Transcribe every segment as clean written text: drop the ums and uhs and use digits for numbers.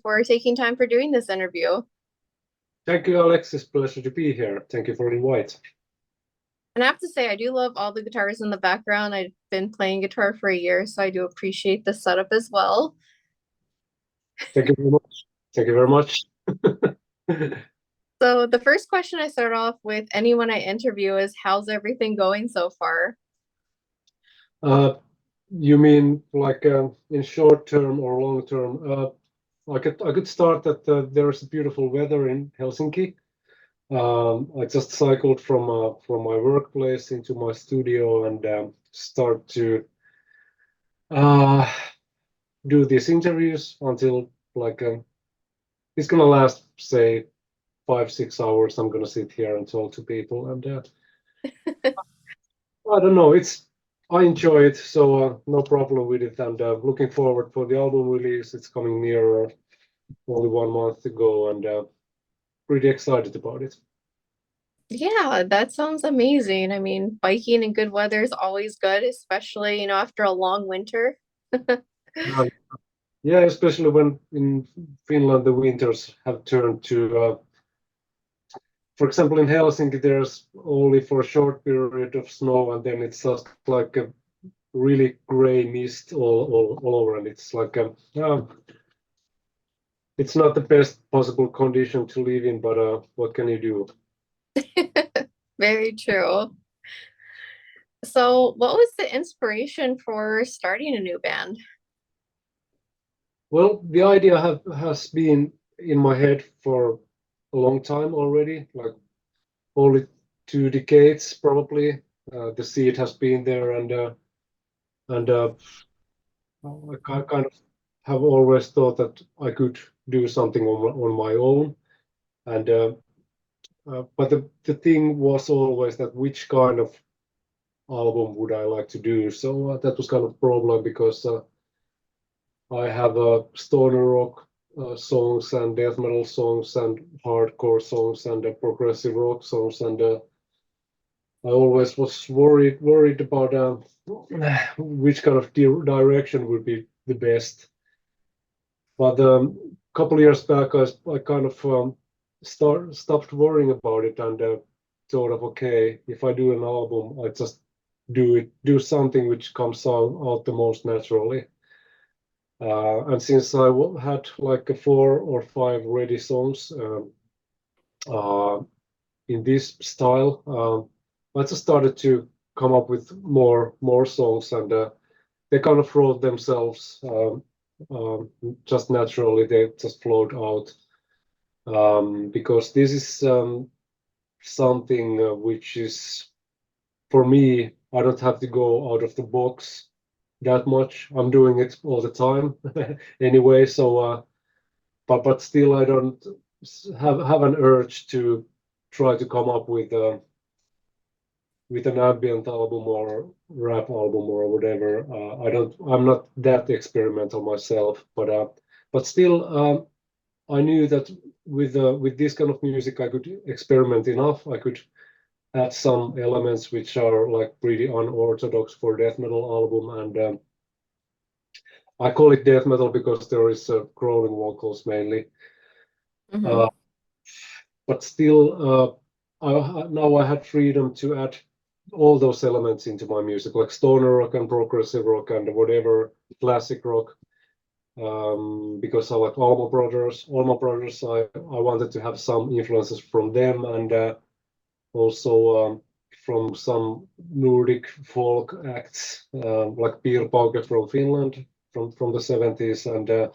for taking time for doing this interview. Thank you, Alex. It's a pleasure to be here. Thank you for the invite. And I have to say, I do love all the guitars in the background. I've been playing guitar for a year, so I do appreciate the setup as well. Thank you very much. Thank you very much. So the first question I start off with anyone I interview is, how's everything going so far? You mean like in short term or long term? I could start that there is beautiful weather in Helsinki. I just cycled from my workplace into my studio and start to uh, do these interviews until like it's gonna last, say, 5-6 hours. I'm gonna sit here and talk to people, and I don't know. I enjoy it, so no problem with it. And looking forward for the album release. It's coming nearer. Only 1 month to go, and pretty excited about it. Yeah, that sounds amazing. I mean, biking in good weather is always good, especially, after a long winter. Um, yeah, especially when in Finland the winters have turned to. For example, in Helsinki, there's only for a short period of snow, and then it's just like a really gray mist all over, and it's like it's not the best possible condition to live in, but what can you do? Very true. So, what was the inspiration for starting a new band? Well, the idea has been in my head for a long time already, like only 2 decades probably. The seed has been there, and I kind of have always thought that I could do something on my own. And but the thing was always that which kind of album would I like to do? So that was kind of problem because I have stoner rock songs and death metal songs and hardcore songs and progressive rock songs, and I always was worried about which kind of direction would be the best. But a couple of years back, I kind of stopped worrying about it and thought of, okay, if I do an album, I just do something which comes out the most naturally. And since I had like 4 or 5 ready songs uh, in this style, I just started to come up with more songs, and they kind of wrote themselves just naturally. They just flowed out because this is something which is for me. I don't have to go out of the box that much. I'm doing it all the time anyway. So, but still, I don't have an urge to try to come up with an ambient album or rap album or whatever. I don't. I'm not that experimental myself, but still, I knew that with this kind of music, I could experiment enough. I could add some elements which are like pretty unorthodox for death metal album, and I call it death metal because there is growling vocals mainly. Hmm. Uh, but still, now I had freedom to add all those elements into my music, like stoner rock and progressive rock and whatever classic rock. Because I like Alma Brothers. Alma Brothers, I wanted to have some influences from them, and also from some Nordic folk acts, like Pier Pauke from Finland from the 70s, and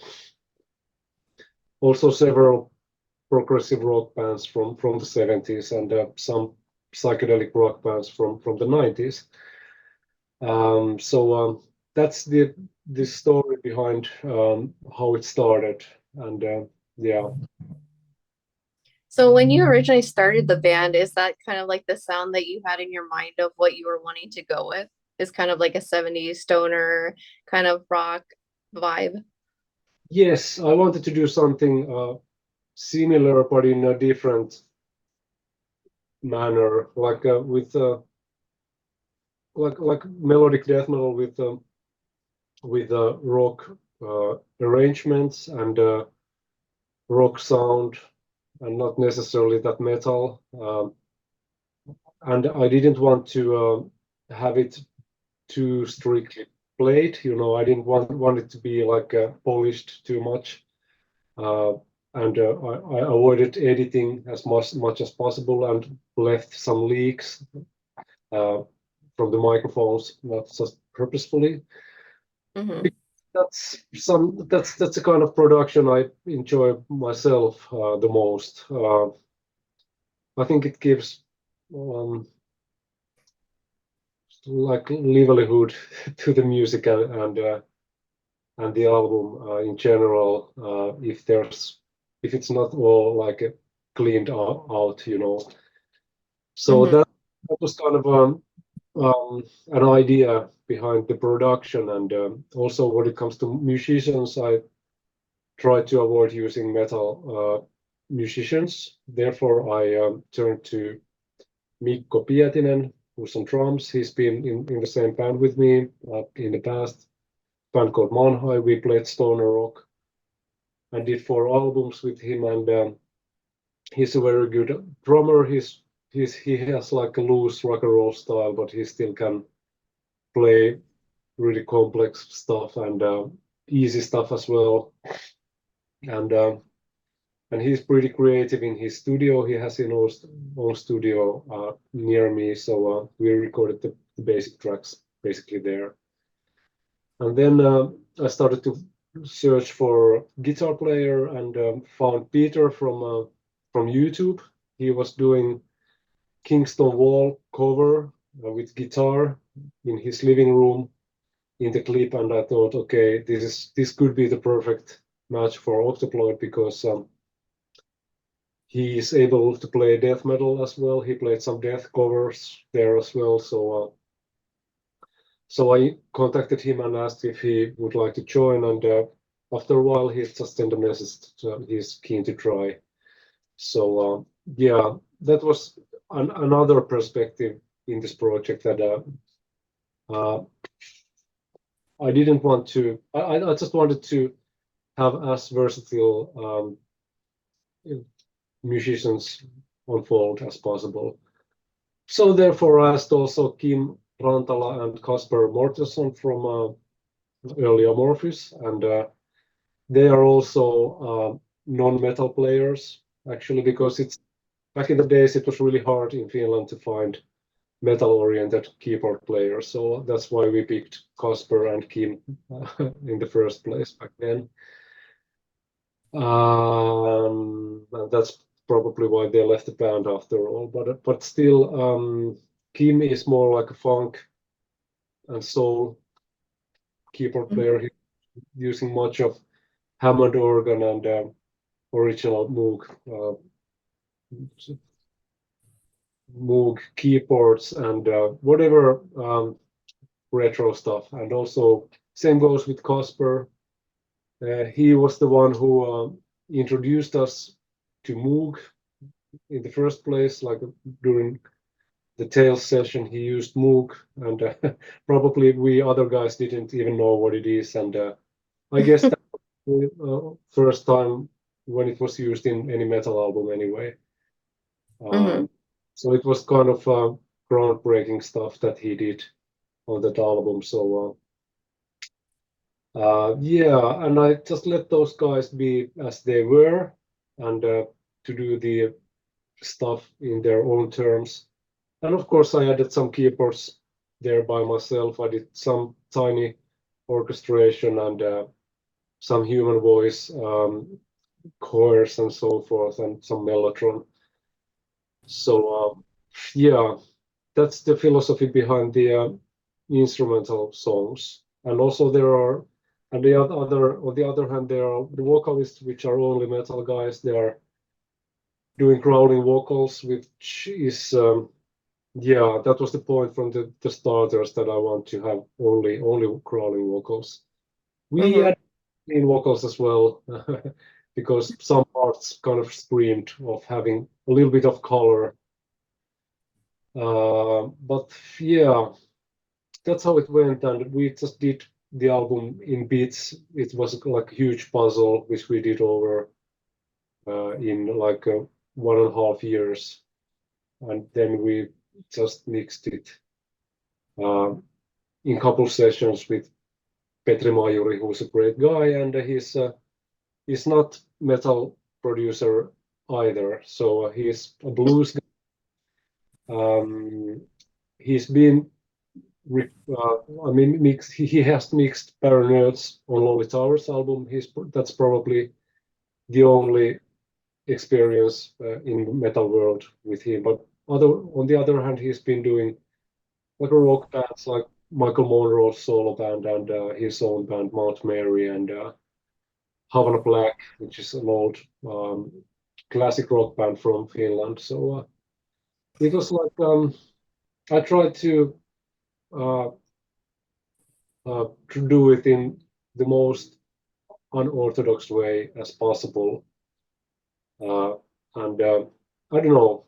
also several progressive rock bands from the 70s, and some psychedelic rock bands from the 90s. So that's the story behind how it started, and yeah. So, when you originally started the band, is that kind of like the sound that you had in your mind of what you were wanting to go with? Is kind of like a 70s stoner kind of rock vibe? Yes, I wanted to do something similar but in a different manner, like with like melodic death metal with rock arrangements, and rock sound and not necessarily that metal. And I didn't want to have it too strictly played. I didn't want it to be like polished too much. Uh, and I avoided editing as much as possible and left some leaks uh, from the microphones, not just purposefully. Mm-hmm. That's the kind of production I enjoy myself the most. I think it gives um, like livelihood to the music and the album in general. If it's not all like cleaned out. So Mm-hmm. that was kind of an idea behind the production, and also when it comes to musicians, I try to avoid using metal musicians. Therefore, I turned to Mikko Pietinen, who's on drums. He's been in the same band with me in the past. Band called Manhai. We played stoner rock and did 4 albums with him. And he's a very good drummer. He has like a loose rock and roll style, but he still can play really complex stuff and easy stuff as well. And and he's pretty creative in his studio. He has his own studio near me, so we recorded the basic tracks basically there. And then I started to search for guitar player and found Peter from YouTube. He was doing Kingston Wall cover with guitar in his living room in the clip, and I thought, okay, this could be the perfect match for Octoploid because he is able to play death metal as well. He played some death covers there as well. So I contacted him and asked if he would like to join. And after a while, he just sent a message that he's keen to try. So yeah, that was another perspective in this project that uh, I didn't want to. I just wanted to have as versatile musicians on fold as possible. So therefore, I asked also Kim Rantala and Kasper Mortensen from early Amorphis, and they are also non-metal players actually, because it's back in the days it was really hard in Finland to find metal-oriented keyboard players. So that's why we picked Kasper and Kim in the first place back then. And that's probably why they left the band after all. But still, Kim is more like a funk and soul keyboard player. He's using much of Hammond organ and original Moog keyboards and whatever retro stuff. And also, same goes with Kasper. He was the one who introduced us to Moog in the first place, like during the Tails session, he used Moog, and probably we other guys didn't even know what it is. And I guess that was the first time when it was used in any metal album anyway. Mm-hmm. So it was kind of groundbreaking stuff that he did on that album. So yeah, and I just let those guys be as they were and to do the stuff in their own terms. And of course, I added some keyboards there by myself. I did some tiny orchestration and some human voice chorus and so forth, and some mellotron. So yeah, that's the philosophy behind the instrumental songs. And also there are, and on the other hand, there are the vocalists, which are only metal guys. They are doing growling vocals, which is yeah, that was the point from the starters, that I want to have only crawling vocals. We Mm-hmm. had clean vocals as well, because some parts kind of screamed of having a little bit of color. But yeah, that's how it went, and we just did the album in bits. It was like a huge puzzle, which we did over in like 1.5 years, and then we just mixed it uh, in couple sessions with Petri Majuri, who's a great guy, and he's not metal producer either. So he's a blues guy. He's been, I mean, he has mixed Paranoids on Lonely Towers album. That's probably the only experience in metal world with him. But on the other hand, he's been doing like rock bands like Michael Monroe's solo band and his own band Mount Mary and Havana Black, which is an old classic rock band from Finland. So it was like I tried uh, to do it in the most unorthodox way as possible, uh, and I don't know.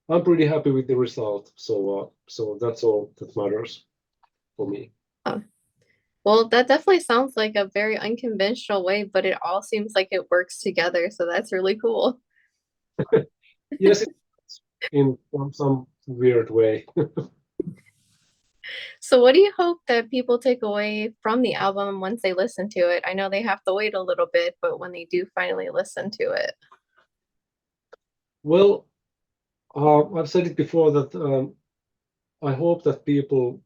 I'm pretty happy with the result. So that's all that matters for me. Oh, well, that definitely sounds like a very unconventional way, but it all seems like it works together, so that's really cool. Yes, in some weird way. So, what do you hope that people take away from the album once they listen to it? I know they have to wait a little bit, but when they do finally listen to it. Well, I've said it before that I hope that people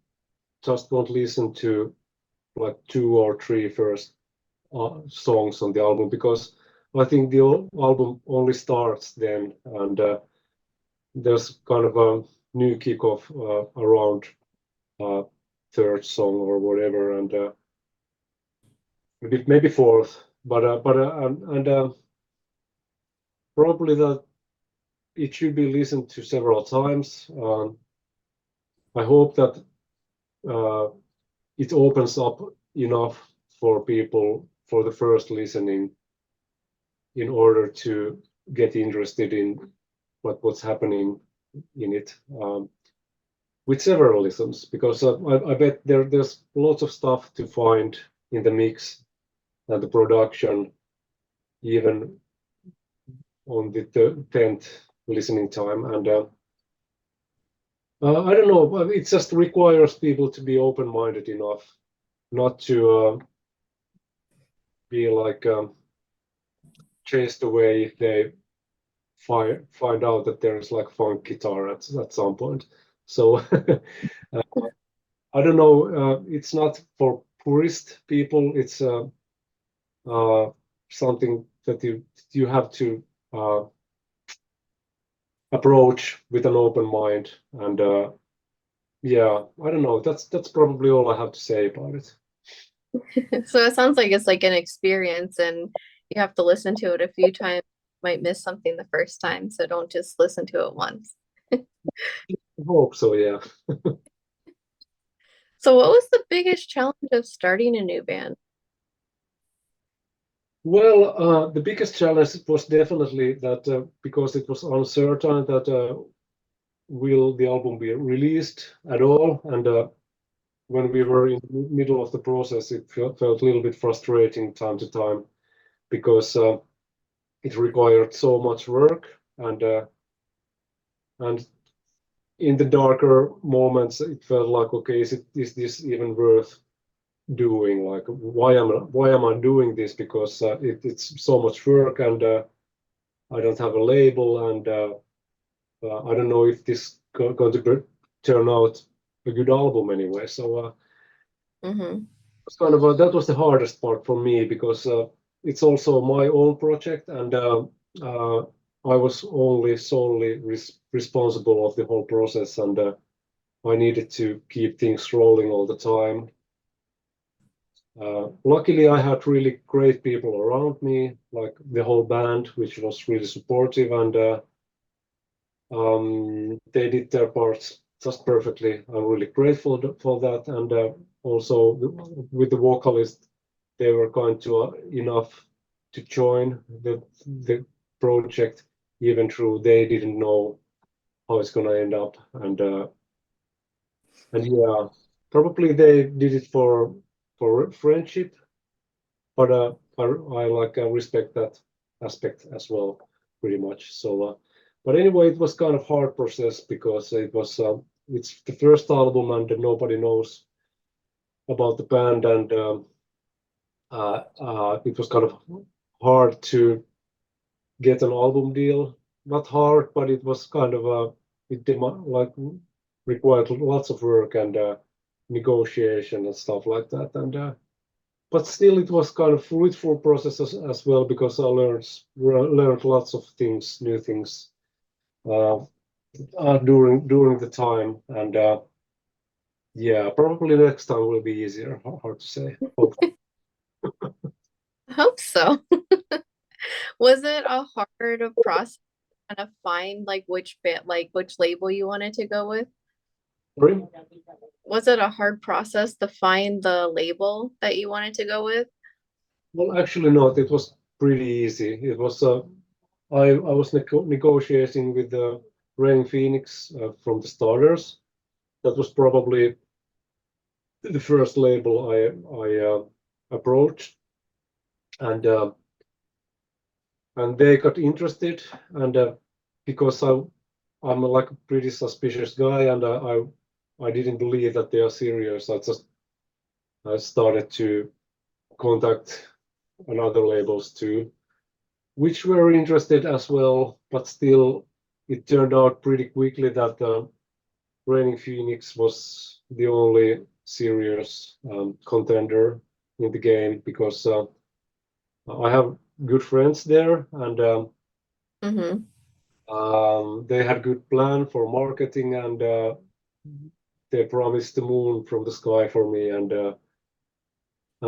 just won't listen to like two or three first songs on the album because I think the album only starts then, and there's kind of a new kickoff around uh, third song or whatever, and maybe fourth, but probably that it should be listened to several times. I hope that uh, it opens up enough for people for the first listening in order to get interested in what's happening in it with several listens because I bet there's lots of stuff to find in the mix and the production even on the 10th listening time and I don't know, it just requires people to be open-minded enough not to be like chased away if they find out that there's like funk guitar at some point. So I don't know. It's not for purist people. It's uh, something that you have to uh, approach with an open mind. And yeah, I don't know. That's probably all I have to say about it. So it sounds like it's like an experience and you have to listen to it a few times. You might miss something the first time, so don't just listen to it once. I hope so. Yeah. So what was the biggest challenge of starting a new band? Well, the biggest challenge was definitely that because it was uncertain that will the album be released at all, and when we were in the middle of the process, it felt a little bit frustrating time to time because it required so much work, and in the darker moments, it felt like, okay, is this even worth doing? Like, why am I doing this? Because it's so much work, and I don't have a label, and I don't know if this going to turn out a good album anyway. So Mm-hmm. it's kind of that was the hardest part for me because it's also my own project, and uh, I was only solely responsible of the whole process, and I needed to keep things rolling all the time. Luckily, I had really great people around me, like the whole band, which was really supportive, and they did their parts just perfectly. I'm really grateful for that, and also with the vocalist, they were kind to enough to join the project, even though they didn't know how it's gonna end up, and yeah, probably they did it for friendship, but I like respect that. aspect as well, pretty much. So, but anyway, it was kind of hard process because it's the first album and nobody knows about the band, and it was kind of hard to get an album deal. Not hard, but it was kind of like required lots of work and negotiation and stuff like that. And but still, it was kind of fruitful process as well because I learned lots of things, new things uh, during the time. And yeah, probably next time will be easier. Hard to say. Hope. I hope so. Was it a hard process to kind of find like which bit, like which label you wanted to go with? Sorry? Was it a hard process to find the label that you wanted to go with? Well, actually not. It was pretty easy. It was I was negotiating with the Rain Phoenix from the starters. That was probably the first label I approached, and they got interested, and because I'm like a pretty suspicious guy, and I didn't believe that they are serious. I started to contact another labels too, which were interested as well, but still it turned out pretty quickly that Raining Phoenix was the only serious contender in the game because I have good friends there, and Mm-hmm. they had good plan for marketing, and they promised the moon from the sky for me, and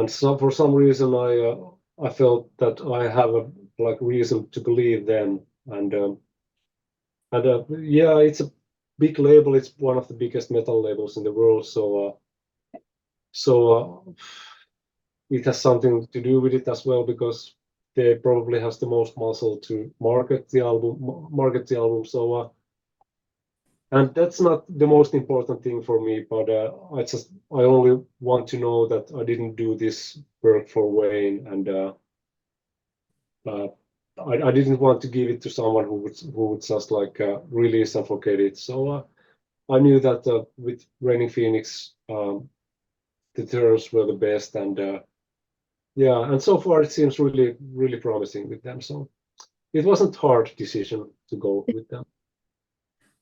so for some reason I felt that I have a like reason to believe them, and yeah, it's a big label. It's one of the biggest metal labels in the world, so it has something to do with it as well because they probably has the most muscle to market the album. So and that's not the most important thing for me, but I only want to know that I didn't do this work for Wayne, and uh, I didn't want to give it to someone who would just like release and forget it. So I knew that with Raining Phoenix, the terms were the best, and yeah, and so far it seems really, really promising with them. So it wasn't hard decision to go with them.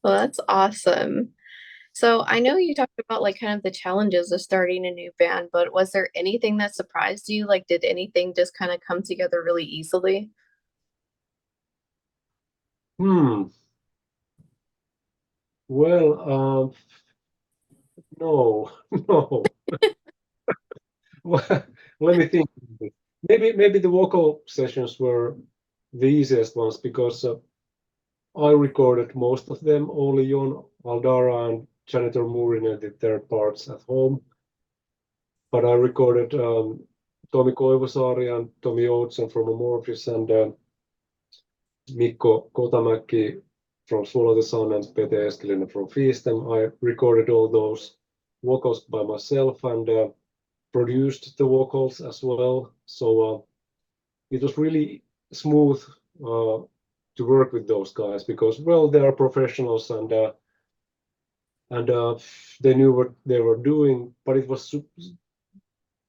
Well, that's awesome. So I know you talked about like kind of the challenges of starting a new band, but was there anything that surprised you? Like, did anything just kind of come together really easily? Hmm. Well, no, no. Well, let me think. Maybe the vocal sessions were the easiest ones because I recorded most of them. Only Jon Aldara and Janitor Moorinen did their parts at home, but I recorded Tomi Koivusaari and Tomi Oudsen from Amorphis, and Mikko Kotamäki from Swallow the Sun and Pete Eskelinen from Feastem. I recorded all those vocals by myself and produced the vocals as well. So it was really smooth to work with those guys because, well, they are professionals, and they knew what they were doing. But it was,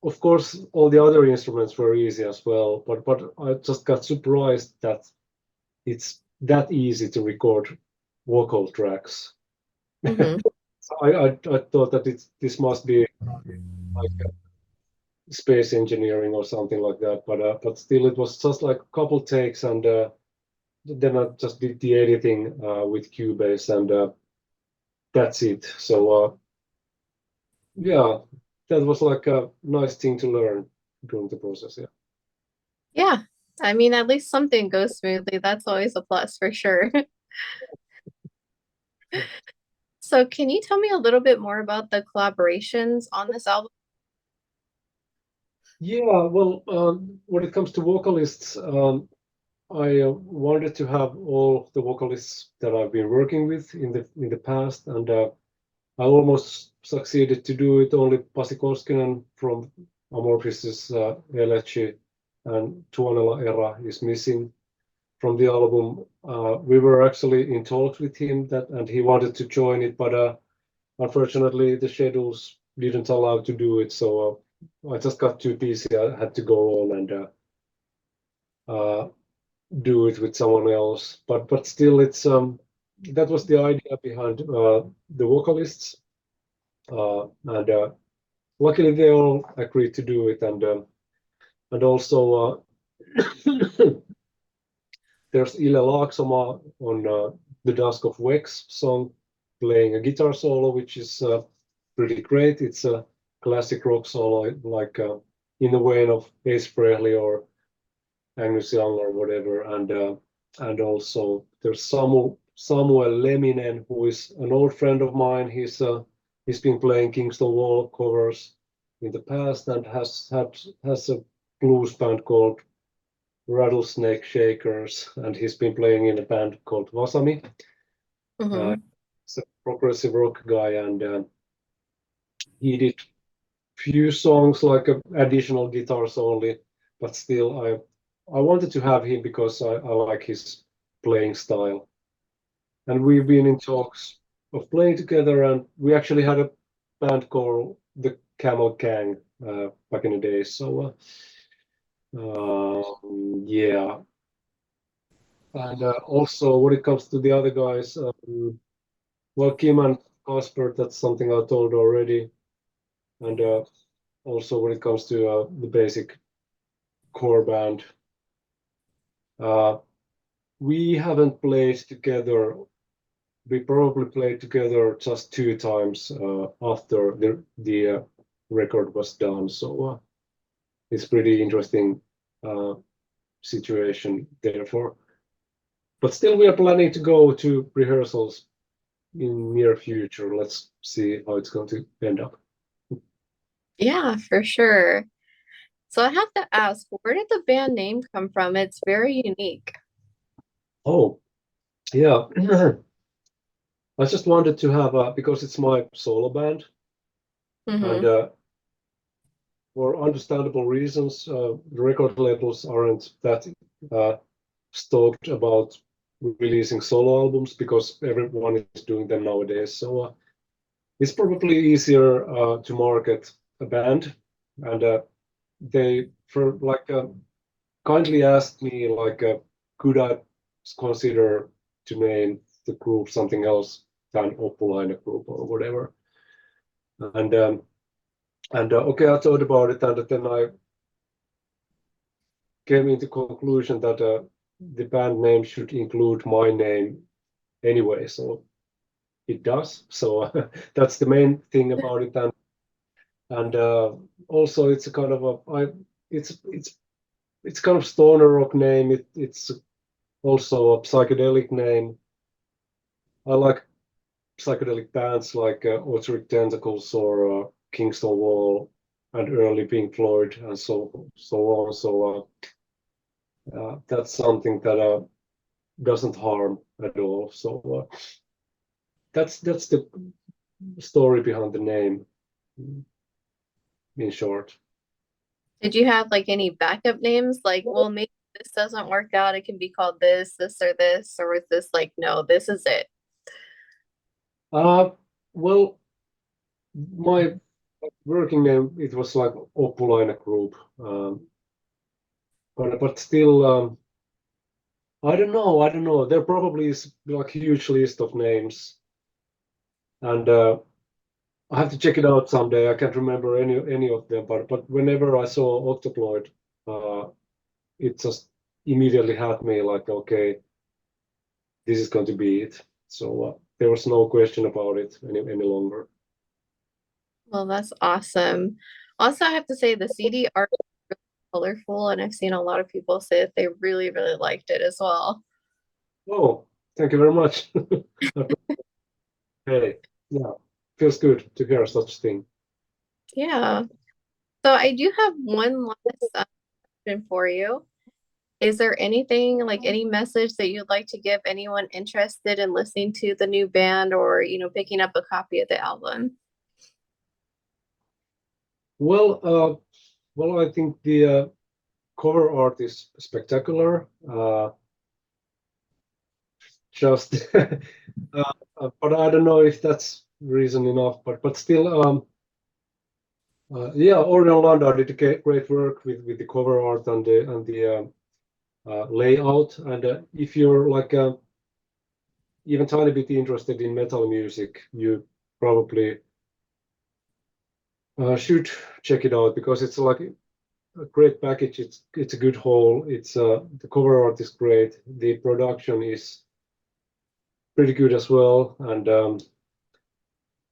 of course, all the other instruments were easy as well. But I just got surprised that it's that easy to record vocal tracks. Mm-hmm. So I thought that this must be like space engineering or something like that, but still it was just like a couple takes, and then I just did the editing with Cubase, and that's it. So yeah, that was like a nice thing to learn during the process. Yeah. Yeah. I mean, at least something goes smoothly. That's always a plus for sure. So can you tell me a little bit more about the collaborations on this album? Yeah, well, when it comes to vocalists, I wanted to have all the vocalists that I've been working with in the past, and I almost succeeded to do it. Only Pasi Koskinen from Amorphis' Elechi and Tuonela Era is missing. from the album. We were actually in talks with him and he wanted to join it, but unfortunately the schedules didn't allow to do it. So I just got too busy. I had to go on and do it with someone else. But still, it's that was the idea behind the vocalists, and luckily they all agreed to do it, and also there's Ile Laaksoma on the Dusk of Wex song, playing a guitar solo, which is pretty great. It's a classic rock solo, like in the vein of Ace Frehley or Angus Young or whatever. And also there's Samuel Leminen, who is an old friend of mine. He's been playing Kingston Wall covers in the past and has a blues band called Rattlesnake Shakers, and he's been playing in a band called Wasami. Mm-hmm. He's a progressive rock guy, and he did few songs like additional guitars only, but still, I wanted to have him because I like his playing style, and we've been in talks of playing together, and we actually had a band called the Camel Gang back in the days. So yeah. And also, when it comes to the other guys, well, Kim and Casper, that's something I told already. And also, when it comes to the basic core band, uh, we haven't played together. We probably played together just 2 times after the record was done. So it's pretty interesting uh, situation, therefore. But still, we are planning to go to rehearsals in near future. Let's see how it's going to end up. Yeah, for sure. So I have to ask, where did the band name come from? It's very unique. Oh, yeah. I just wanted to have because it's my solo band, and Mm-hmm. for understandable reasons, the record labels aren't that uh, stoked about releasing solo albums because everyone is doing them nowadays. So it's probably easier to market a band, and they for like kindly asked me like could I consider to name the group something else than Opulainen Group or whatever, and okay, I thought about it, and then I came into conclusion that the band name should include my name anyway, so it does. So that's the main thing about it, and also it's a kind of it's kind of stoner rock name. It's also a psychedelic name. I like psychedelic bands like Authoric Tentacles or Kingston Wall and early Pink Floyd and so on. So that's something that doesn't harm at all. So that's the story behind the name, in short. Did you have like any backup names? Like, well, maybe this doesn't work out. It can be called this, or was this like, no, this is it? Uh, well, my working name, it was like Opulainen Group, but still. I don't know. I don't know. There probably is like a huge list of names, and I have to check it out someday. I can't remember any of them, but whenever I saw Octoploid, uh, it just immediately had me like, okay, this is going to be it. So there was no question about it any longer. Well, that's awesome. Also, I have to say the CD art is really colorful, and I've seen a lot of people say that they really, really liked it as well. Oh, thank you very much. Hey, yeah, feels good to hear such thing. Yeah. So I do have one last question for you. Is there anything, like any message that you'd like to give anyone interested in listening to the new band or, picking up a copy of the album? Well, I think the cover art is spectacular. just but I don't know if that's reason enough. But still, yeah, Orion Landau did great work with the cover art and the layout. And if you're like even tiny bit interested in metal music, you probably should check it out because it's like a great package. It's a good whole. It's the cover art is great. The production is pretty good as well. And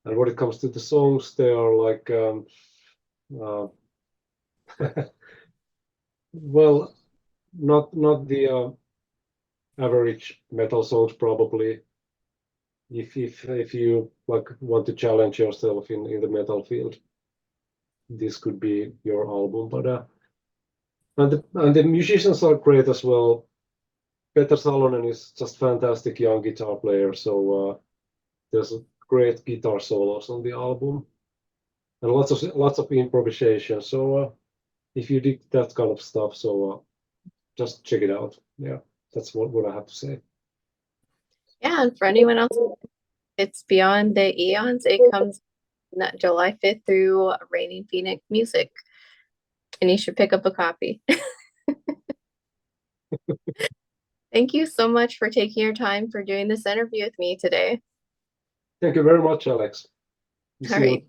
when it comes to the songs, they are like uh, well, not the average metal songs probably. If you like want to challenge yourself in the metal field, this could be your album. But and the musicians are great as well. Peter Salonen is just fantastic young guitar player. So there's great guitar solos on the album and lots of improvisation. So if you dig that kind of stuff, so just check it out. Yeah, that's what I have to say. Yeah, and for anyone else, it's Beyond the Aeons. It comes July 5th through Raining Phoenix Music, and you should pick up a copy. Thank you so much for taking your time for doing this interview with me today. Thank you very much, Alex. All See you. right.